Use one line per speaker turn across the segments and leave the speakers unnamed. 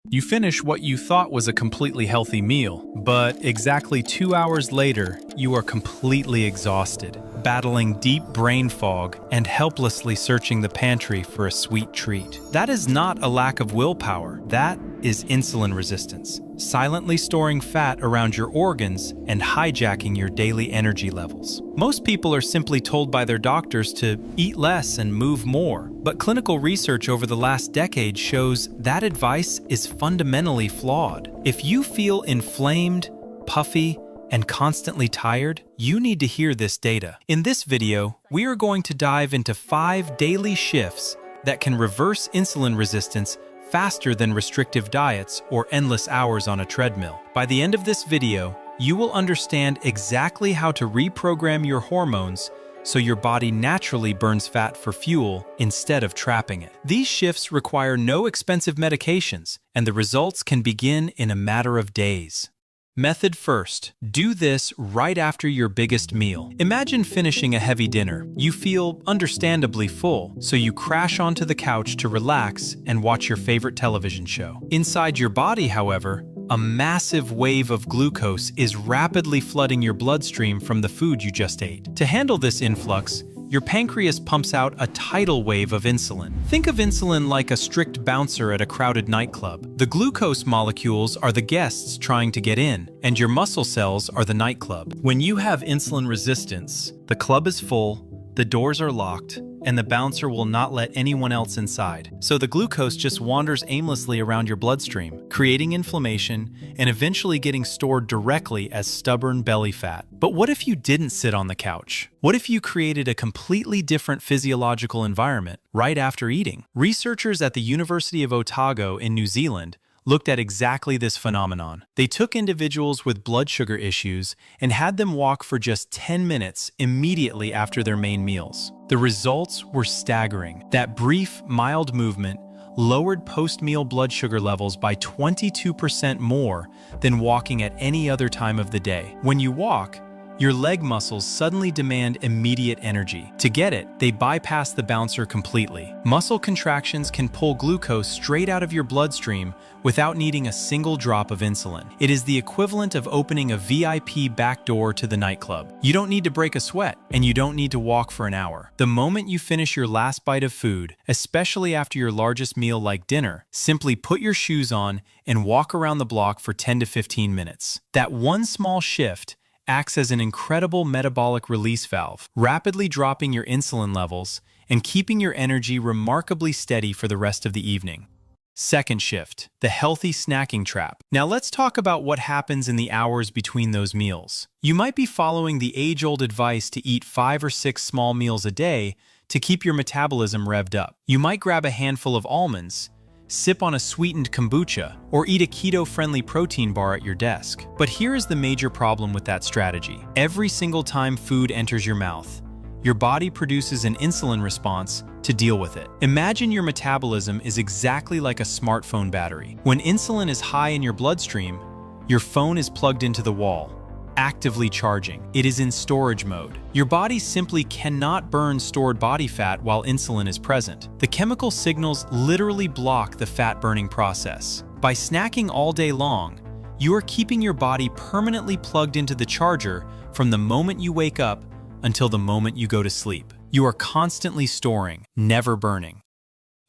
You finish what you thought was a completely healthy meal, but exactly 2 hours later, you are completely exhausted, battling deep brain fog and helplessly searching the pantry for a sweet treat. That is not a lack of willpower. That is insulin resistance, silently storing fat around your organs and hijacking your daily energy levels. Most people are simply told by their doctors to eat less and move more, but clinical research over the last decade shows that advice is fundamentally flawed. If you feel inflamed, puffy, and constantly tired, you need to hear this data. In this video, we are going to dive into 5 daily shifts that can reverse insulin resistance faster than restrictive diets or endless hours on a treadmill. By the end of this video, you will understand exactly how to reprogram your hormones so your body naturally burns fat for fuel instead of trapping it. These shifts require no expensive medications, and the results can begin in a matter of days. Method first, do this right after your biggest meal. Imagine finishing a heavy dinner. You feel understandably full, so you crash onto the couch to relax and watch your favorite television show. Inside your body, however, a massive wave of glucose is rapidly flooding your bloodstream from the food you just ate. To handle this influx, your pancreas pumps out a tidal wave of insulin. Think of insulin like a strict bouncer at a crowded nightclub. The glucose molecules are the guests trying to get in, and your muscle cells are the nightclub. When you have insulin resistance, the club is full, the doors are locked, and the bouncer will not let anyone else inside. So the glucose just wanders aimlessly around your bloodstream, creating inflammation and eventually getting stored directly as stubborn belly fat. But what if you didn't sit on the couch? What if you created a completely different physiological environment right after eating? Researchers at the University of Otago in New Zealand looked at exactly this phenomenon. They took individuals with blood sugar issues and had them walk for just 10 minutes immediately after their main meals. The results were staggering. That brief, mild movement lowered post-meal blood sugar levels by 22% more than walking at any other time of the day. When you walk, your leg muscles suddenly demand immediate energy. To get it, they bypass the bouncer completely. Muscle contractions can pull glucose straight out of your bloodstream without needing a single drop of insulin. It is the equivalent of opening a VIP back door to the nightclub. You don't need to break a sweat, and you don't need to walk for an hour. The moment you finish your last bite of food, especially after your largest meal like dinner, simply put your shoes on and walk around the block for 10 to 15 minutes. That one small shift acts as an incredible metabolic release valve, rapidly dropping your insulin levels and keeping your energy remarkably steady for the rest of the evening. Second shift, the healthy snacking trap. Now let's talk about what happens in the hours between those meals. You might be following the age-old advice to eat 5 or 6 small meals a day to keep your metabolism revved up. You might grab a handful of almonds, sip on a sweetened kombucha, or eat a keto-friendly protein bar at your desk. But here is the major problem with that strategy. Every single time food enters your mouth, your body produces an insulin response to deal with it. Imagine your metabolism is exactly like a smartphone battery. When insulin is high in your bloodstream, your phone is plugged into the wall, actively charging. It is in storage mode. Your body simply cannot burn stored body fat while insulin is present. The chemical signals literally block the fat burning process. By snacking all day long, you are keeping your body permanently plugged into the charger from the moment you wake up until the moment you go to sleep. You are constantly storing, never burning.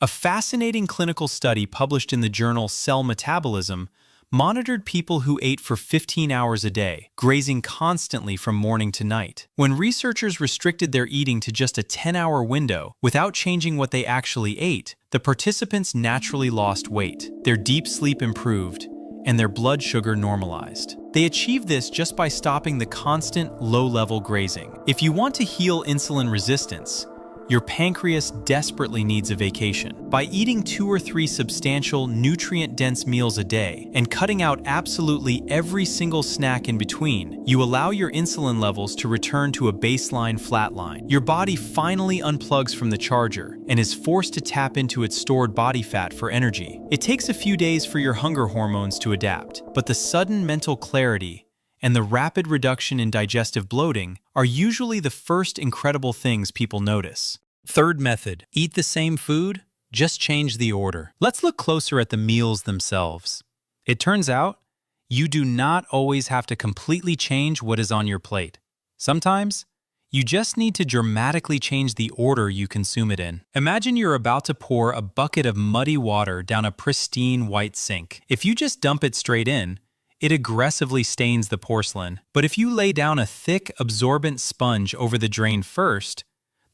A fascinating clinical study published in the journal Cell Metabolism monitored people who ate for 15 hours a day, grazing constantly from morning to night. When researchers restricted their eating to just a 10-hour window without changing what they actually ate, the participants naturally lost weight, their deep sleep improved, and their blood sugar normalized. They achieved this just by stopping the constant low-level grazing. If you want to heal insulin resistance, your pancreas desperately needs a vacation. By eating 2 or 3 substantial, nutrient-dense meals a day and cutting out absolutely every single snack in between, you allow your insulin levels to return to a baseline flatline. Your body finally unplugs from the charger and is forced to tap into its stored body fat for energy. It takes a few days for your hunger hormones to adapt, but the sudden mental clarity and the rapid reduction in digestive bloating are usually the first incredible things people notice. Third method, eat the same food, Just change the order. Let's look closer at the meals themselves. It turns out, you do not always have to completely change what is on your plate. Sometimes, you just need to dramatically change the order you consume it in. Imagine you're about to pour a bucket of muddy water down a pristine white sink. If you just dump it straight in, it aggressively stains the porcelain. But if you lay down a thick, absorbent sponge over the drain first,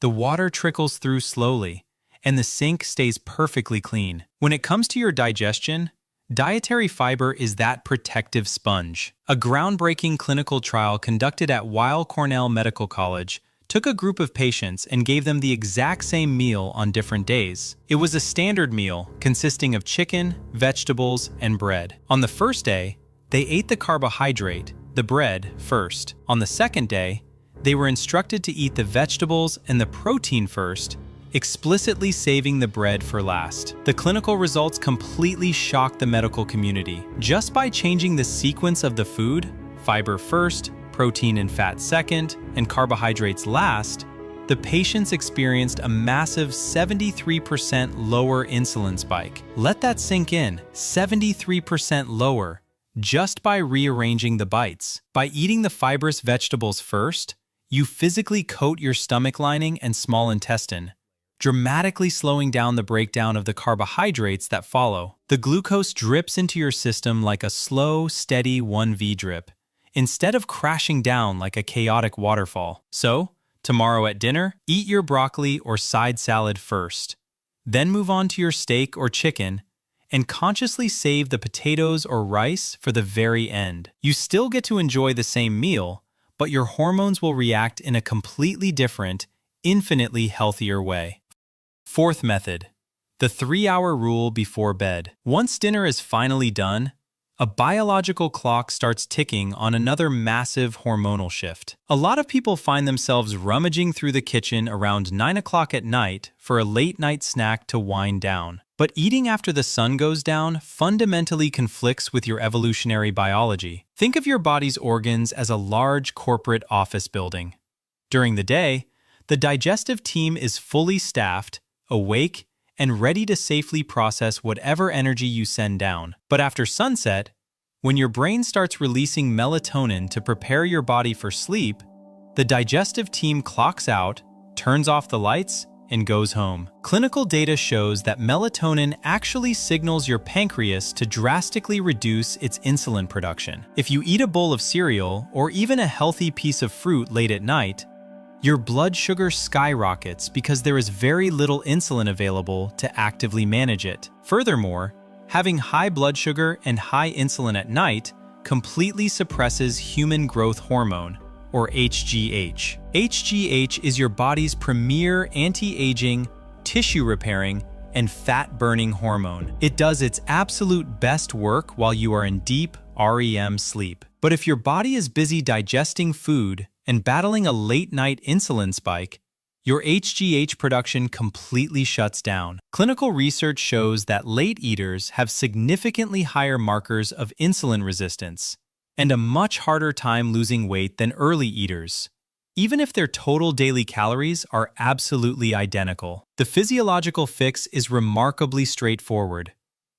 the water trickles through slowly, and the sink stays perfectly clean. When it comes to your digestion, dietary fiber is that protective sponge. A groundbreaking clinical trial conducted at Weill Cornell Medical College took a group of patients and gave them the exact same meal on different days. It was a standard meal consisting of chicken, vegetables, and bread. On the first day, they ate the carbohydrate, the bread, first. On the second day, they were instructed to eat the vegetables and the protein first, explicitly saving the bread for last. The clinical results completely shocked the medical community. Just by changing the sequence of the food, fiber first, protein and fat second, and carbohydrates last, the patients experienced a massive 73% lower insulin spike. Let that sink in, 73% lower, just by rearranging the bites. By eating the fibrous vegetables first, you physically coat your stomach lining and small intestine, dramatically slowing down the breakdown of the carbohydrates that follow. The glucose drips into your system like a slow, steady 1V drip, instead of crashing down like a chaotic waterfall. So, tomorrow at dinner, eat your broccoli or side salad first. Then move on to your steak or chicken, and consciously save the potatoes or rice for the very end. You still get to enjoy the same meal, but your hormones will react in a completely different, infinitely healthier way. Fourth method, the 3-hour rule before bed. Once dinner is finally done, a biological clock starts ticking on another massive hormonal shift. A lot of people find themselves rummaging through the kitchen around 9 o'clock at night for a late-night snack to wind down. But eating after the sun goes down fundamentally conflicts with your evolutionary biology. Think of your body's organs as a large corporate office building. During the day, the digestive team is fully staffed, awake, and ready to safely process whatever energy you send down. But after sunset, when your brain starts releasing melatonin to prepare your body for sleep, the digestive team clocks out, turns off the lights, and goes home. Clinical data shows that melatonin actually signals your pancreas to drastically reduce its insulin production. If you eat a bowl of cereal or even a healthy piece of fruit late at night, your blood sugar skyrockets because there is very little insulin available to actively manage it. Furthermore, having high blood sugar and high insulin at night completely suppresses human growth hormone, or HGH. HGH is your body's premier anti-aging, tissue-repairing, and fat-burning hormone. It does its absolute best work while you are in deep REM sleep. But if your body is busy digesting food and battling a late-night insulin spike, your HGH production completely shuts down. Clinical research shows that late eaters have significantly higher markers of insulin resistance and a much harder time losing weight than early eaters, even if their total daily calories are absolutely identical. The physiological fix is remarkably straightforward.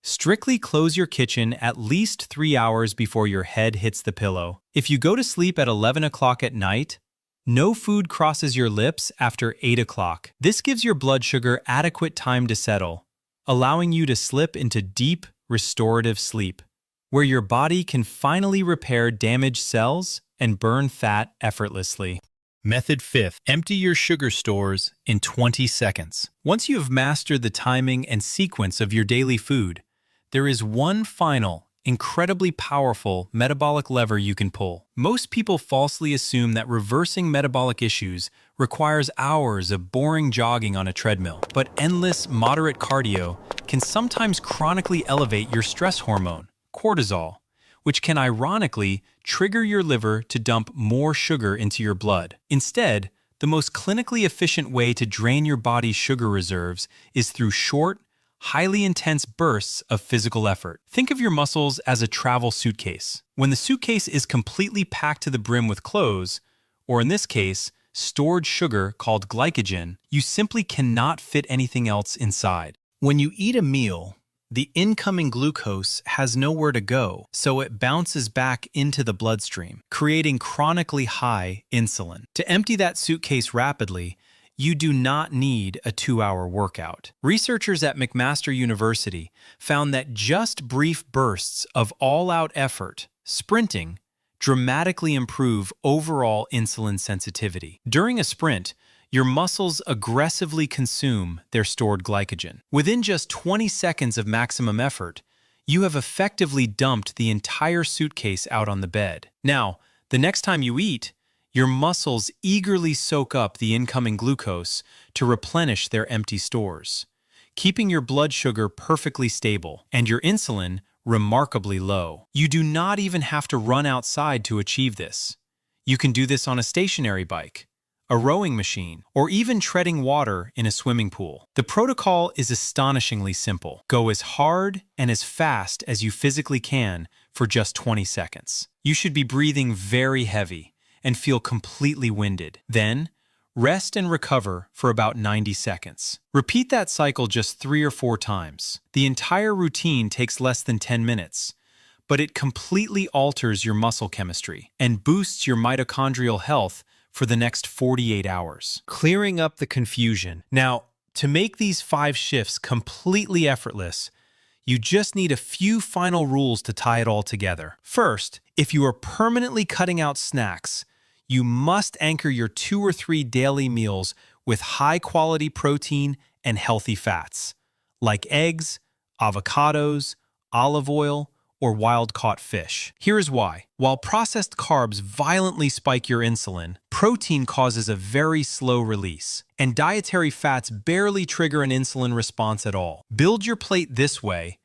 Strictly close your kitchen at least 3 hours before your head hits the pillow. If you go to sleep at 11 o'clock at night, no food crosses your lips after 8 o'clock. This gives your blood sugar adequate time to settle, allowing you to slip into deep, restorative sleep, where your body can finally repair damaged cells and burn fat effortlessly. Method 5. Empty your sugar stores in 20 seconds. Once you have mastered the timing and sequence of your daily food, there is one final, incredibly powerful metabolic lever you can pull. Most people falsely assume that reversing metabolic issues requires hours of boring jogging on a treadmill, but endless, moderate cardio can sometimes chronically elevate your stress hormone, cortisol, which can ironically trigger your liver to dump more sugar into your blood. Instead, the most clinically efficient way to drain your body's sugar reserves is through short, highly intense bursts of physical effort. Think of your muscles as a travel suitcase. When the suitcase is completely packed to the brim with clothes, or in this case, stored sugar called glycogen, you simply cannot fit anything else inside. When you eat a meal, the incoming glucose has nowhere to go, so it bounces back into the bloodstream, creating chronically high insulin. To empty that suitcase rapidly, you do not need a 2-hour workout. Researchers at McMaster University found that just brief bursts of all-out effort, sprinting, dramatically improve overall insulin sensitivity. During a sprint, your muscles aggressively consume their stored glycogen. Within just 20 seconds of maximum effort, you have effectively dumped the entire suitcase out on the bed. Now, the next time you eat, your muscles eagerly soak up the incoming glucose to replenish their empty stores, keeping your blood sugar perfectly stable and your insulin remarkably low. You do not even have to run outside to achieve this. You can do this on a stationary bike, a rowing machine, or even treading water in a swimming pool. The protocol is astonishingly simple. Go as hard and as fast as you physically can for just 20 seconds. You should be breathing very heavy and feel completely winded. Then, rest and recover for about 90 seconds. Repeat that cycle just 3 or 4 times. The entire routine takes less than 10 minutes, but it completely alters your muscle chemistry and boosts your mitochondrial health for the next 48 hours, clearing up the confusion. Now, to make these 5 shifts completely effortless, you just need a few final rules to tie it all together. First, if you are permanently cutting out snacks, you must anchor your 2 or 3 daily meals with high-quality protein and healthy fats, like eggs, avocados, olive oil, or wild-caught fish. Here's why. While processed carbs violently spike your insulin, protein causes a very slow release, and dietary fats barely trigger an insulin response at all. Build your plate this way,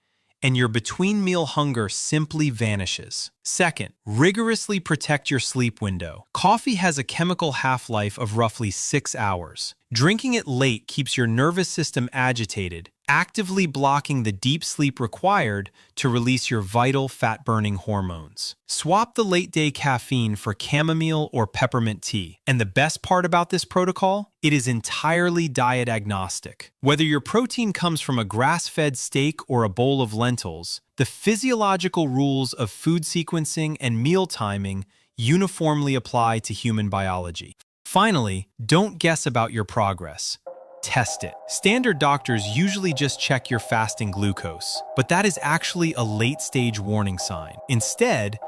and your between-meal hunger simply vanishes. Second, rigorously protect your sleep window. Coffee has a chemical half-life of roughly 6 hours. Drinking it late keeps your nervous system agitated, actively blocking the deep sleep required to release your vital fat-burning hormones. Swap the late-day caffeine for chamomile or peppermint tea. And the best part about this protocol? It is entirely diet agnostic. Whether your protein comes from a grass-fed steak or a bowl of lentils, the physiological rules of food sequencing and meal timing uniformly apply to human biology. Finally, don't guess about your progress. Test it. Standard doctors usually just check your fasting glucose, but that is actually a late-stage warning sign. Instead,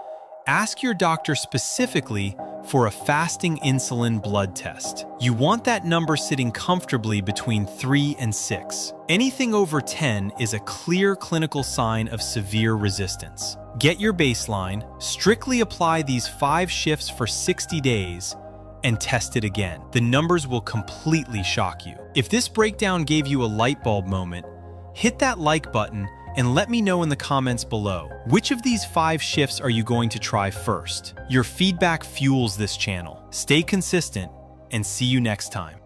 ask your doctor specifically for a fasting insulin blood test. You want that number sitting comfortably between 3 and 6. Anything over 10 is a clear clinical sign of severe resistance. Get your baseline, strictly apply these 5 shifts for 60 days, and test it again. The numbers will completely shock you. If this breakdown gave you a light bulb moment, hit that like button and let me know in the comments below. Which of these 5 shifts are you going to try first? Your feedback fuels this channel. Stay consistent and see you next time.